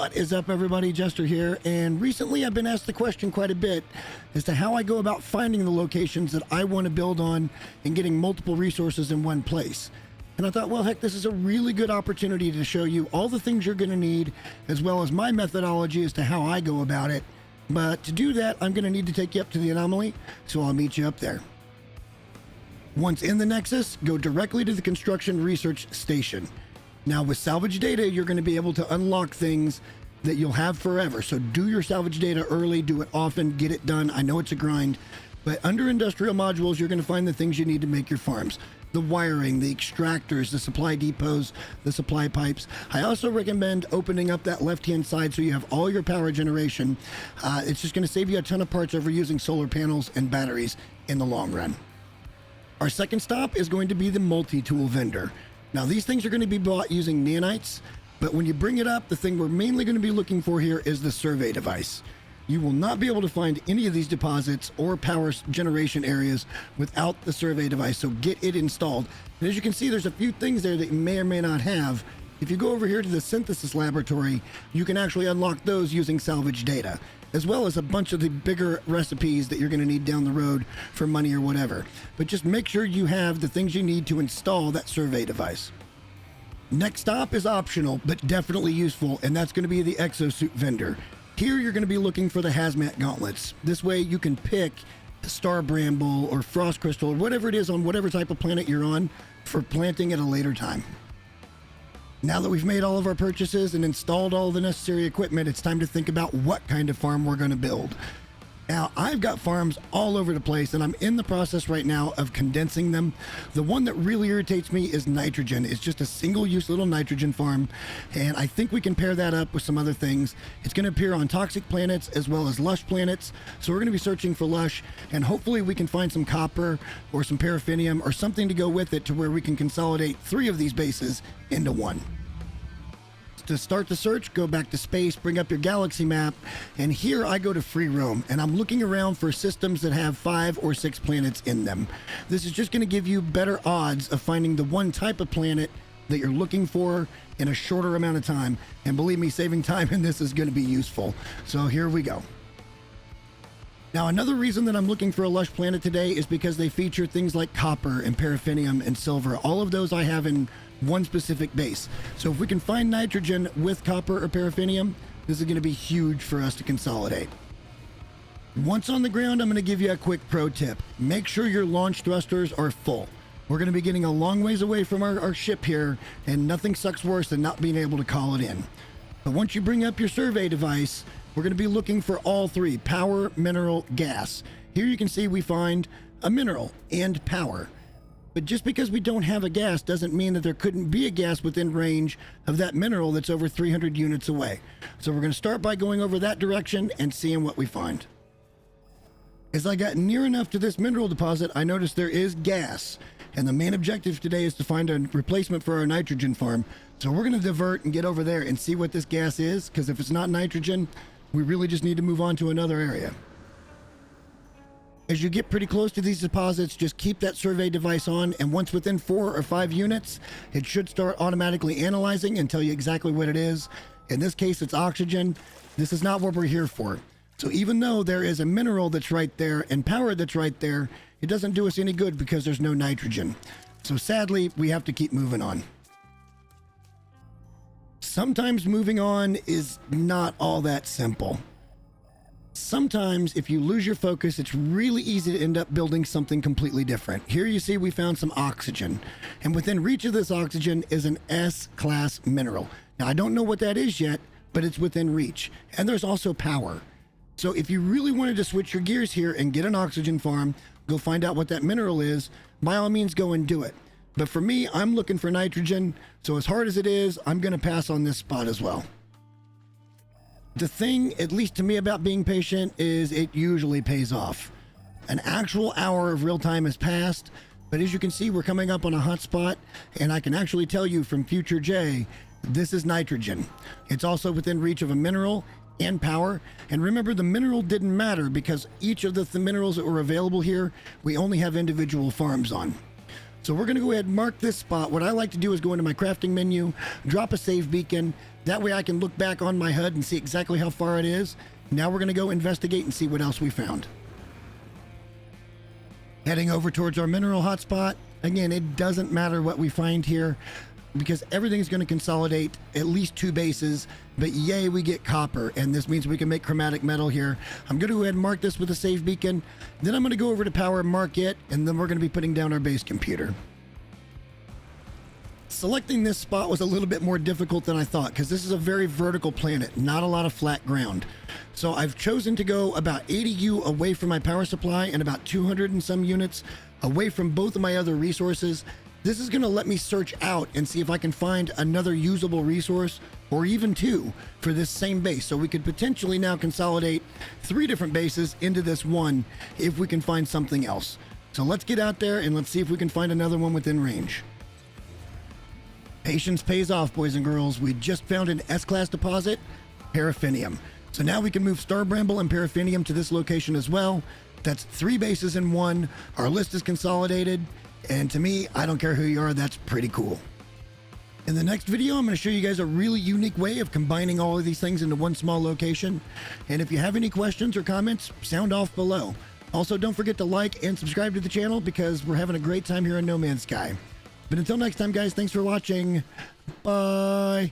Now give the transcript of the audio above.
What is up, everybody? Jester here, and recently I've been asked the question quite a bit as to how I go about finding the locations that I want to build on and getting multiple resources in one place. And I thought, well, heck, this is a really good opportunity to show you all the things you're going to need, as well as my methodology as to how I go about it. But to do that, I'm going to need to take you up to the anomaly, so I'll meet you up there. Once in the Nexus, go directly to the construction research station. Now, with salvage data, you're going to be able to unlock things that you'll have forever. So do your salvage data early, do it often, get it done. I know it's a grind, but under industrial modules, you're going to find the things you need to make your farms. The wiring, the extractors, the supply depots, the supply pipes. I also recommend opening up that left-hand side so you have all your power generation. It's just going to save you a ton of parts over using solar panels and batteries in the long run. Our second stop is going to be the multi-tool vendor. Now, these things are going to be bought using nanites, but when you bring it up, the thing we're mainly going to be looking for here is the survey device. You will not be able to find any of these deposits or power generation areas without the survey device, so get it installed. And as you can see, there's a few things there that you may or may not have. If you go over here to the synthesis laboratory, you can actually unlock those using salvage data, as well as a bunch of the bigger recipes that you're going to need down the road for money or whatever. But just make sure you have the things you need to install that survey device. Next stop is optional, but definitely useful, and that's going to be the exosuit vendor. Here you're going to be looking for the hazmat gauntlets. This way you can pick star bramble or frost crystal or whatever it is on whatever type of planet you're on for planting at a later time. Now that we've made all of our purchases and installed all the necessary equipment, it's time to think about what kind of farm we're going to build. Now, I've got farms all over the place, and I'm in the process right now of condensing them. The one that really irritates me is nitrogen. It's just a single-use little nitrogen farm, and I think we can pair that up with some other things. It's going to appear on toxic planets as well as lush planets, so we're going to be searching for lush, and hopefully we can find some copper or some paraphinium or something to go with it to where we can consolidate 3 of these bases into one. To start the search, go back to space, bring up your galaxy map, and here I go to free roam, and I'm looking around for systems that have 5 or 6 planets in them. This is just going to give you better odds of finding the one type of planet that you're looking for in a shorter amount of time, and believe me, saving time in this is going to be useful. So here we go. Now, another reason that I'm looking for a lush planet today is because they feature things like copper and paraphinium and silver. All of those I have in one specific base. So if we can find nitrogen with copper or paraphinium, this is going to be huge for us to consolidate. Once on the ground, I'm going to give you a quick pro tip. Make sure your launch thrusters are full. We're going to be getting a long ways away from our ship here, and nothing sucks worse than not being able to call it in. But once you bring up your survey device, we're going to be looking for all 3, power, mineral, gas. Here you can see we find a mineral and power. But just because we don't have a gas doesn't mean that there couldn't be a gas within range of that mineral that's over 300 units away. So we're going to start by going over that direction and seeing what we find. As I got near enough to this mineral deposit, I noticed there is gas. And the main objective today is to find a replacement for our nitrogen farm. So we're going to divert and get over there and see what this gas is, because if it's not nitrogen, we really just need to move on to another area. As you get pretty close to these deposits, just keep that survey device on, and once within 4 or 5 units, it should start automatically analyzing and tell you exactly what it is. In this case, it's oxygen. This is not what we're here for. So even though there is a mineral that's right there and power that's right there, it doesn't do us any good because there's no nitrogen. So sadly, we have to keep moving on. Sometimes moving on is not all that simple. Sometimes if you lose your focus, it's really easy to end up building something completely different. Here you see we found some oxygen, and within reach of this oxygen is an S-class mineral. Now, I don't know what that is yet, but it's within reach, and there's also power. So if you really wanted to switch your gears here and get an oxygen farm, go find out what that mineral is, by all means go and do it. But for me, I'm looking for nitrogen, so as hard as it is, I'm going to pass on this spot as well. The thing, at least to me, about being patient is it usually pays off. An actual hour of real time has passed, but as you can see, we're coming up on a hot spot, and I can actually tell you from Future J, this is nitrogen. It's also within reach of a mineral and power, and remember, the mineral didn't matter because each of the minerals that were available here, we only have individual farms on. So we're going to go ahead and mark this spot. What I like to do is go into my crafting menu, drop a save beacon. That way I can look back on my HUD and see exactly how far it is. Now we're going to go investigate and see what else we found. Heading over towards our mineral hotspot. Again, it doesn't matter what we find here because everything's going to consolidate at least 2 bases, but yay, we get copper, and this means we can make chromatic metal here. I'm going to go ahead and mark this with a save beacon. Then I'm going to go over to power and mark it, and then we're going to be putting down our base computer. Selecting this spot was a little bit more difficult than I thought because this is a very vertical planet, not a lot of flat ground. So I've chosen to go about 80 U away from my power supply and about 200 and some units away from both of my other resources. This is going to let me search out and see if I can find another usable resource or even 2 for this same base. So we could potentially now consolidate 3 different bases into this one if we can find something else. So let's get out there and let's see if we can find another one within range. Patience pays off, boys and girls. We just found an S-class deposit, Paraphinium. So now we can move Star Bramble and Paraphinium to this location as well. That's 3 bases in 1. Our list is consolidated. And to me, I don't care who you are, that's pretty cool. In the next video, I'm going to show you guys a really unique way of combining all of these things into one small location. And if you have any questions or comments, sound off below. Also, don't forget to like and subscribe to the channel because we're having a great time here in No Man's Sky. But until next time, guys, thanks for watching. Bye.